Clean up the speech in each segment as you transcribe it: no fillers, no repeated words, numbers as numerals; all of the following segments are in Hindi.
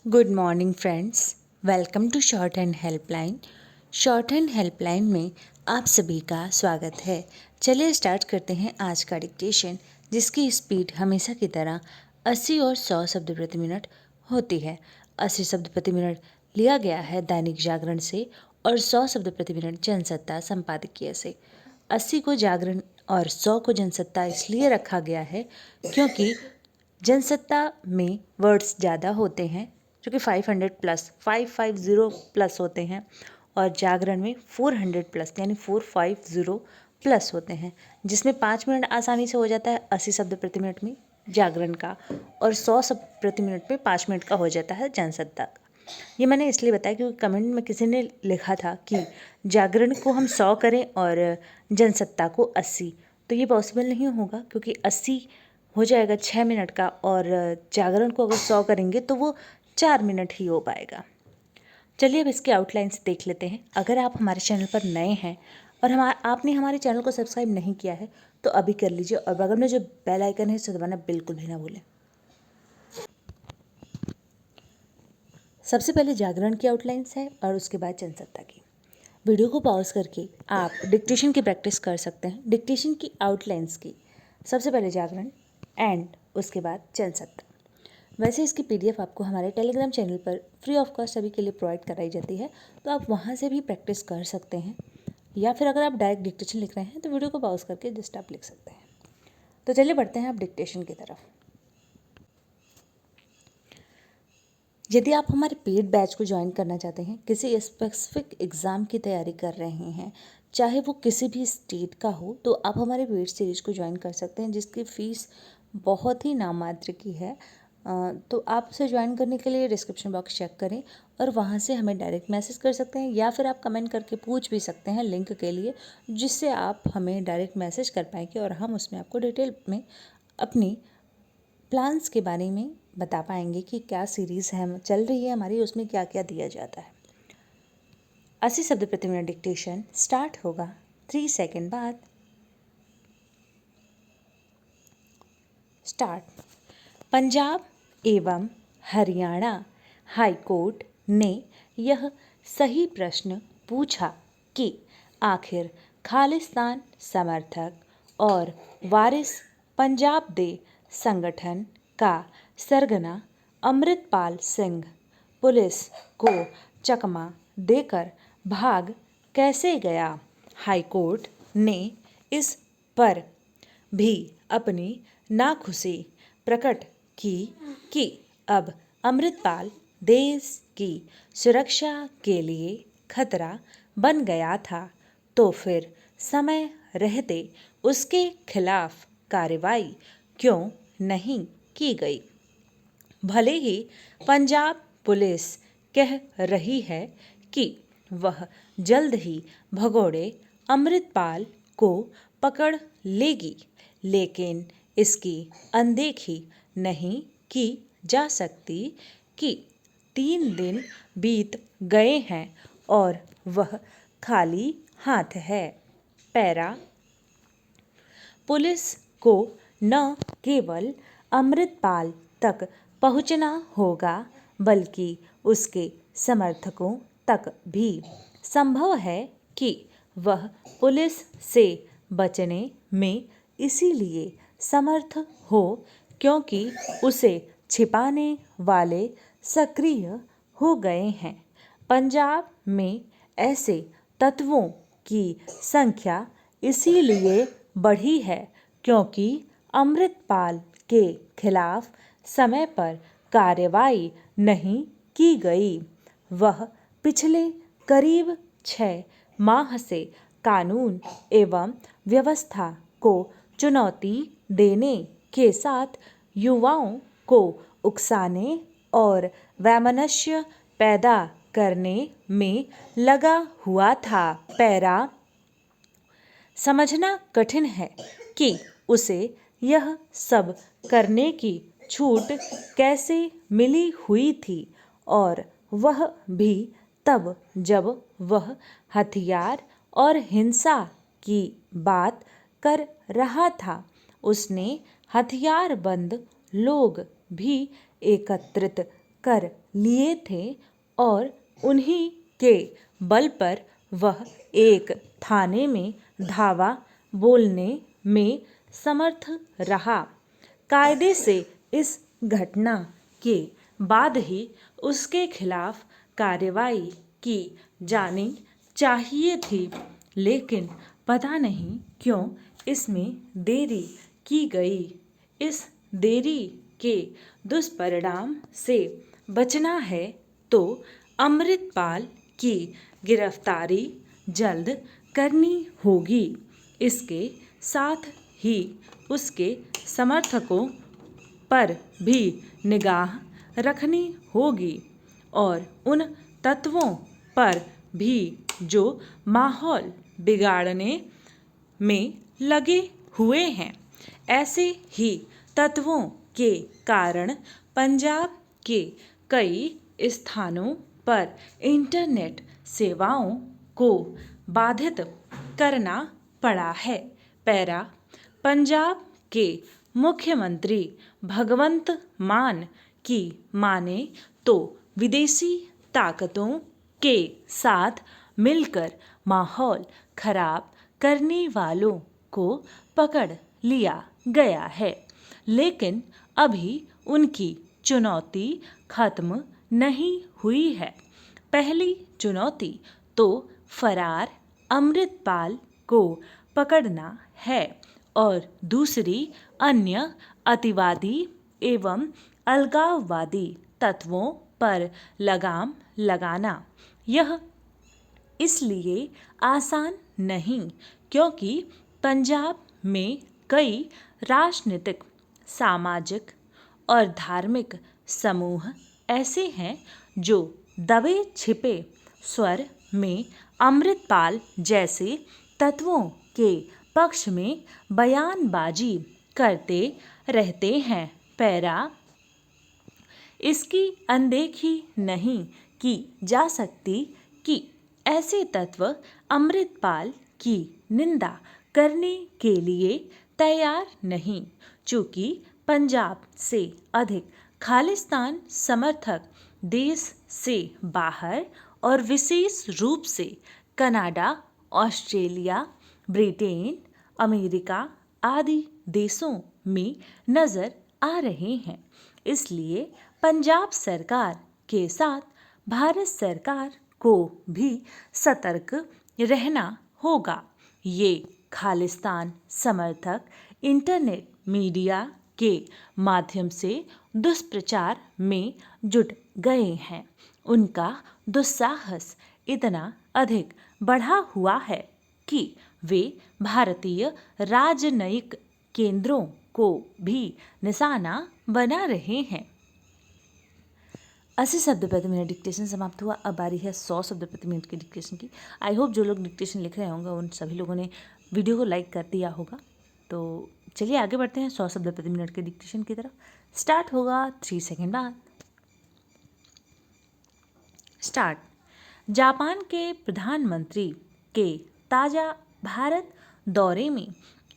Good morning friends, welcome to shorthand helpline. Shorthand helpline में आप सभी का स्वागत है। चलिए स्टार्ट करते हैं आज का डिक्टेशन, जिसकी स्पीड हमेशा की तरह 80 और 100 शब्द प्रति मिनट होती है। 80 शब्द प्रति मिनट लिया गया है दैनिक जागरण से और 100 शब्द प्रति मिनट जनसत्ता संपादकीय से। 80 को जागरण और 100 को जनसत्ता इसलिए रखा गया है क्योंकि जनसत्ता में वर्ड्स ज़्यादा होते हैं, जो कि 500 प्लस 550 प्लस होते हैं, और जागरण में 400 प्लस यानी 450 प्लस होते हैं, जिसमें 5 मिनट आसानी से हो जाता है 80 शब्द प्रति मिनट में जागरण का, और 100 शब्द प्रति मिनट में 5 मिनट का हो जाता है जनसत्ता का। ये मैंने इसलिए बताया क्योंकि कमेंट में किसी ने लिखा था कि जागरण को हम 100 करें और जनसत्ता को 80, तो ये पॉसिबल नहीं होगा क्योंकि 80 हो जाएगा 6 मिनट का, और जागरण को अगर 100 करेंगे तो वो 4 मिनट ही हो पाएगा। चलिए अब इसके आउटलाइंस देख लेते हैं। अगर आप हमारे चैनल पर नए हैं और आपने हमारे चैनल को सब्सक्राइब नहीं किया है तो अभी कर लीजिए, और बगल में जो बेल आइकन है उसे दबाना बिल्कुल भी ना भूलें। सबसे पहले जागरण की आउटलाइंस है और उसके बाद जनसत्ता की। वीडियो को पॉज करके आप डिक्टेशन की प्रैक्टिस कर सकते हैं। डिक्टेशन की आउटलाइंस की सबसे पहले जागरण एंड उसके बाद जनसत्ता। वैसे इसकी पीडीएफ आपको हमारे टेलीग्राम चैनल पर फ्री ऑफ कॉस्ट सभी के लिए प्रोवाइड कराई जाती है, तो आप वहाँ से भी प्रैक्टिस कर सकते हैं, या फिर अगर आप डायरेक्ट डिक्टेशन लिख रहे हैं तो वीडियो को पॉज करके जस्ट आप लिख सकते हैं। तो चलिए बढ़ते हैं आप डिक्टेशन की तरफ। यदि आप हमारे पेड बैच को ज्वाइन करना चाहते हैं, किसी स्पेसिफिक एग्ज़ाम की तैयारी कर रहे हैं, चाहे वो किसी भी स्टेट का हो, तो आप हमारे पेड सीरीज को ज्वाइन कर सकते हैं, जिसकी फ़ीस बहुत ही नामात्र की है। तो आप उसे ज्वाइन करने के लिए डिस्क्रिप्शन बॉक्स चेक करें और वहाँ से हमें डायरेक्ट मैसेज कर सकते हैं, या फिर आप कमेंट करके पूछ भी सकते हैं लिंक के लिए, जिससे आप हमें डायरेक्ट मैसेज कर पाएंगे और हम उसमें आपको डिटेल में अपनी प्लान्स के बारे में बता पाएंगे कि क्या सीरीज़ है चल रही है हमारी, उसमें क्या क्या दिया जाता है। 80 शब्द प्रति मिनट डिक्टेशन स्टार्ट होगा 3 सेकंड बाद। स्टार्ट। पंजाब एवं हरियाणा हाई कोर्ट ने यह सही प्रश्न पूछा कि आखिर खालिस्तान समर्थक और वारिस पंजाब दे संगठन का सरगना अमृतपाल सिंह पुलिस को चकमा देकर भाग कैसे गया। हाईकोर्ट ने इस पर भी अपनी नाखुशी प्रकट की कि अब अमृतपाल देश की सुरक्षा के लिए खतरा बन गया था, तो फिर समय रहते उसके खिलाफ कार्रवाई क्यों नहीं की गई। भले ही पंजाब पुलिस कह रही है कि वह जल्द ही भगोड़े अमृतपाल को पकड़ लेगी, लेकिन इसकी अनदेखी नहीं की जा सकती कि 3 दिन बीत गए हैं और वह खाली हाथ है। पैरा। पुलिस को न केवल अमृतपाल तक पहुंचना होगा, बल्कि उसके समर्थकों तक भी। संभव है कि वह पुलिस से बचने में इसीलिए समर्थ हो क्योंकि उसे छिपाने वाले सक्रिय हो गए हैं। पंजाब में ऐसे तत्वों की संख्या इसीलिए बढ़ी है क्योंकि अमृतपाल के खिलाफ समय पर कार्रवाई नहीं की गई। वह पिछले करीब 6 माह से कानून एवं व्यवस्था को चुनौती देने के साथ युवाओं को उकसाने और वैमनस्य पैदा करने में लगा हुआ था। पैरा। समझना कठिन है कि उसे यह सब करने की छूट कैसे मिली हुई थी, और वह भी तब जब वह हथियार और हिंसा की बात कर रहा था। उसने हथियारबंद लोग भी एकत्रित कर लिए थे और उन्हीं के बल पर वह एक थाने में धावा बोलने में समर्थ रहा। कायदे से इस घटना के बाद ही उसके खिलाफ कार्रवाई की जानी चाहिए थी, लेकिन पता नहीं क्यों इसमें देरी की गई। इस देरी के दुष्परिणाम से बचना है तो अमृतपाल की गिरफ्तारी जल्द करनी होगी। इसके साथ ही उसके समर्थकों पर भी निगाह रखनी होगी और उन तत्वों पर भी जो माहौल बिगाड़ने में लगे हुए हैं। ऐसे ही तत्वों के कारण पंजाब के कई स्थानों पर इंटरनेट सेवाओं को बाधित करना पड़ा है। पैरा पंजाब के मुख्यमंत्री भगवंत मान की माने तो विदेशी ताकतों के साथ मिलकर माहौल खराब करने वालों को पकड़ लिया गया है, लेकिन अभी उनकी चुनौती खत्म नहीं हुई है। पहली चुनौती तो फरार अमृतपाल को पकड़ना है और दूसरी अन्य अतिवादी एवं अलगाववादी तत्वों पर लगाम लगाना। यह इसलिए आसान नहीं क्योंकि पंजाब में कई राजनीतिक, सामाजिक और धार्मिक समूह ऐसे हैं जो दबे छिपे स्वर में अमृतपाल जैसे तत्वों के पक्ष में बयानबाजी करते रहते हैं। पैरा इसकी अनदेखी नहीं की जा सकती कि ऐसे तत्व अमृतपाल की निंदा करने के लिए तैयार नहीं। चूँकि पंजाब से अधिक खालिस्तान समर्थक देश से बाहर और विशेष रूप से कनाडा, ऑस्ट्रेलिया, ब्रिटेन, अमेरिका आदि देशों में नज़र आ रहे हैं, इसलिए पंजाब सरकार के साथ भारत सरकार को भी सतर्क रहना होगा। ये खालिस्तान समर्थक इंटरनेट मीडिया के माध्यम से दुष्प्रचार में जुट गए हैं। उनका दुस्साहस इतना अधिक बढ़ा हुआ है कि वे भारतीय राजनयिक केंद्रों को भी निशाना बना रहे हैं। 80 शब्द प्रति मिनट डिक्टेशन समाप्त हुआ। अब बारी है 100 शब्द प्रति मिनट की डिक्टेशन की। आई होप जो लोग डिक्टेशन लिख रहे होंगे उन सभी लोगों ने वीडियो को लाइक कर दिया होगा। तो चलिए आगे बढ़ते हैं 100 शब्द प्रति मिनट के डिक्टेशन की तरफ। स्टार्ट होगा 3 सेकेंड बाद। स्टार्ट। जापान के प्रधानमंत्री के ताज़ा भारत दौरे में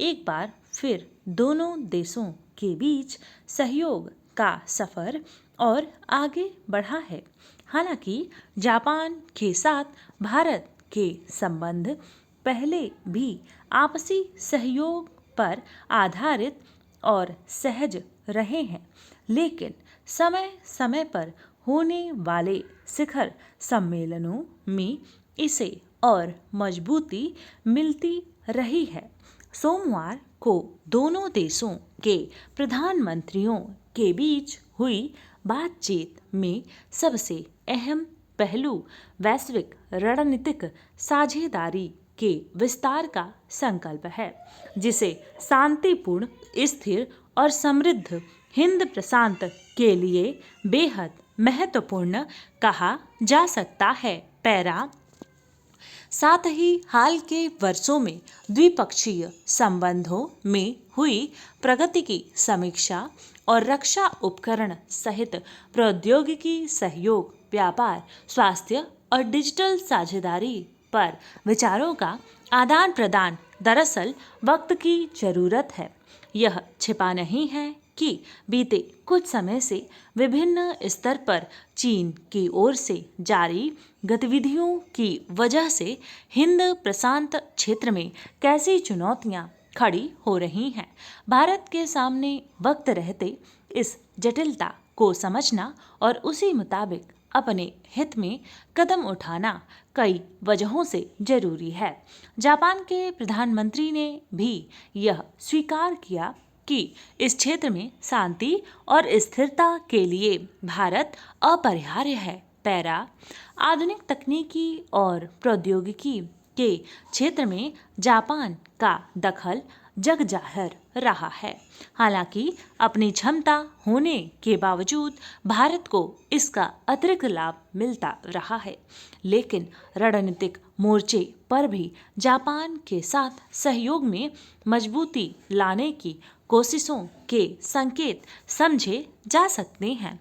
एक बार फिर दोनों देशों के बीच सहयोग का सफ़र और आगे बढ़ा है। हालांकि जापान के साथ भारत के संबंध पहले भी आपसी सहयोग पर आधारित और सहज रहे हैं, लेकिन समय समय पर होने वाले शिखर सम्मेलनों में इसे और मजबूती मिलती रही है। सोमवार को दोनों देशों के प्रधानमंत्रियों के बीच हुई बातचीत में सबसे अहम पहलू वैश्विक रणनीतिक साझेदारी के विस्तार का संकल्प है, जिसे शांतिपूर्ण, स्थिर और समृद्ध हिंद प्रशांत के लिए बेहद महत्वपूर्ण कहा जा सकता है। पैरा साथ ही हाल के वर्षों में द्विपक्षीय संबंधों में हुई प्रगति की समीक्षा और रक्षा उपकरण सहित प्रौद्योगिकी सहयोग, व्यापार, स्वास्थ्य और डिजिटल साझेदारी पर विचारों का आदान प्रदान दरअसल वक्त की जरूरत है। यह छिपा नहीं है कि बीते कुछ समय से विभिन्न स्तर पर चीन की ओर से जारी गतिविधियों की वजह से हिंद प्रशांत क्षेत्र में कैसी चुनौतियां खड़ी हो रही हैं। भारत के सामने वक्त रहते इस जटिलता को समझना और उसी मुताबिक अपने हित में कदम उठाना कई वजहों से जरूरी है। जापान के प्रधानमंत्री ने भी यह स्वीकार किया कि इस क्षेत्र में शांति और स्थिरता के लिए भारत अपरिहार्य है। पैरा आधुनिक तकनीकी और प्रौद्योगिकी के क्षेत्र में जापान का दखल जग जाहिर रहा है। हालांकि अपनी क्षमता होने के बावजूद भारत को इसका अतिरिक्त लाभ मिलता रहा है, लेकिन रणनीतिक मोर्चे पर भी जापान के साथ सहयोग में मजबूती लाने की कोशिशों के संकेत समझे जा सकते हैं।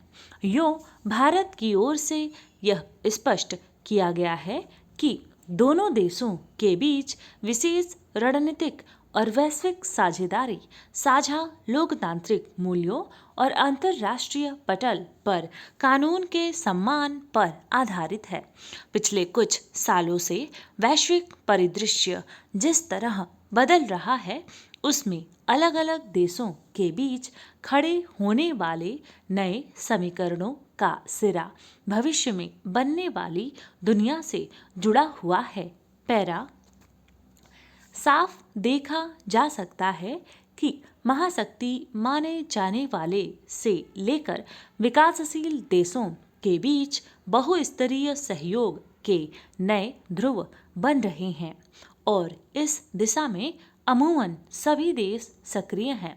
भारत की ओर से यह स्पष्ट किया गया है कि दोनों देशों के बीच विशेष रणनीतिक और वैश्विक साझेदारी साझा लोकतांत्रिक मूल्यों और अंतर्राष्ट्रीय पटल पर कानून के सम्मान पर आधारित है। पिछले कुछ सालों से वैश्विक परिदृश्य जिस तरह बदल रहा है, उसमें अलग अलग देशों के बीच खड़े होने वाले नए समीकरणों का सिरा भविष्य में बनने वाली दुनिया से जुड़ा हुआ है। पैरा साफ देखा जा सकता है कि महाशक्ति माने जाने वाले से लेकर विकासशील देशों के बीच बहुस्तरीय सहयोग के नए ध्रुव बन रहे हैं और इस दिशा में अमूमन सभी देश सक्रिय हैं।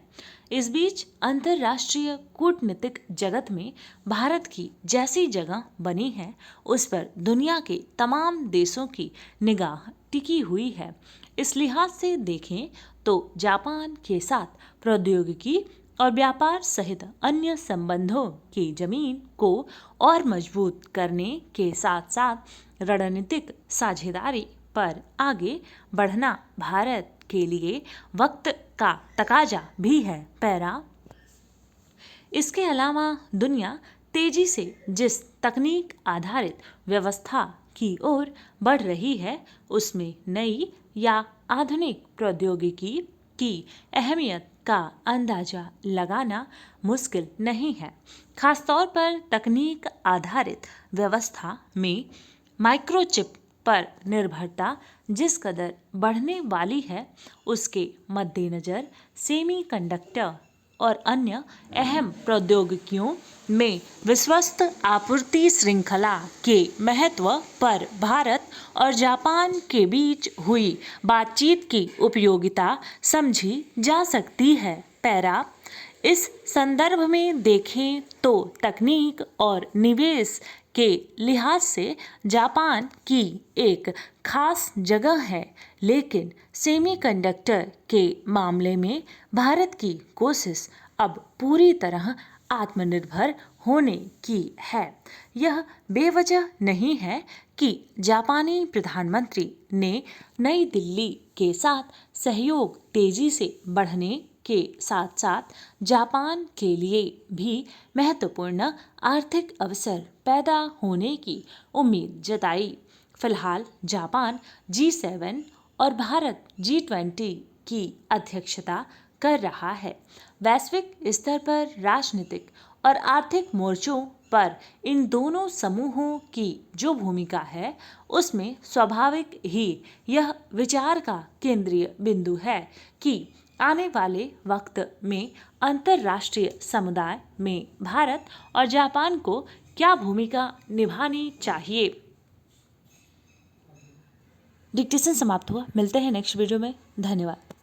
इस बीच अंतर्राष्ट्रीय कूटनीतिक जगत में भारत की जैसी जगह बनी है, उस पर दुनिया के तमाम देशों की निगाह टिकी हुई है। इस लिहाज से देखें तो जापान के साथ प्रौद्योगिकी और व्यापार सहित अन्य संबंधों की जमीन को और मजबूत करने के साथ साथ रणनीतिक साझेदारी पर आगे बढ़ना भारत के लिए वक्त का तकाजा भी है। पैरा इसके अलावा दुनिया तेजी से जिस तकनीक आधारित व्यवस्था की ओर बढ़ रही है, उसमें नई या आधुनिक प्रौद्योगिकी की अहमियत का अंदाजा लगाना मुश्किल नहीं है। खासतौर पर तकनीक आधारित व्यवस्था में माइक्रोचिप पर निर्भरता जिस कदर बढ़ने वाली है, उसके मद्देनज़र सेमीकंडक्टर और अन्य अहम प्रौद्योगिकियों में विश्वस्त आपूर्ति श्रृंखला के महत्व पर भारत और जापान के बीच हुई बातचीत की उपयोगिता समझी जा सकती है। पैरा इस संदर्भ में देखें तो तकनीक और निवेश के लिहाज से जापान की एक खास जगह है, लेकिन सेमीकंडक्टर के मामले में भारत की कोशिश अब पूरी तरह आत्मनिर्भर होने की है। यह बेवजह नहीं है कि जापानी प्रधानमंत्री ने नई दिल्ली के साथ सहयोग तेजी से बढ़ने के साथ साथ जापान के लिए भी महत्वपूर्ण आर्थिक अवसर पैदा होने की उम्मीद जताई। फिलहाल जापान G7 और भारत G20 की अध्यक्षता कर रहा है। वैश्विक स्तर पर राजनीतिक और आर्थिक मोर्चों पर इन दोनों समूहों की जो भूमिका है, उसमें स्वाभाविक ही यह विचार का केंद्रीय बिंदु है कि आने वाले वक्त में अंतर्राष्ट्रीय समुदाय में भारत और जापान को क्या भूमिका निभानी चाहिए। डिक्टेशन समाप्त हुआ। मिलते हैं नेक्स्ट वीडियो में। धन्यवाद।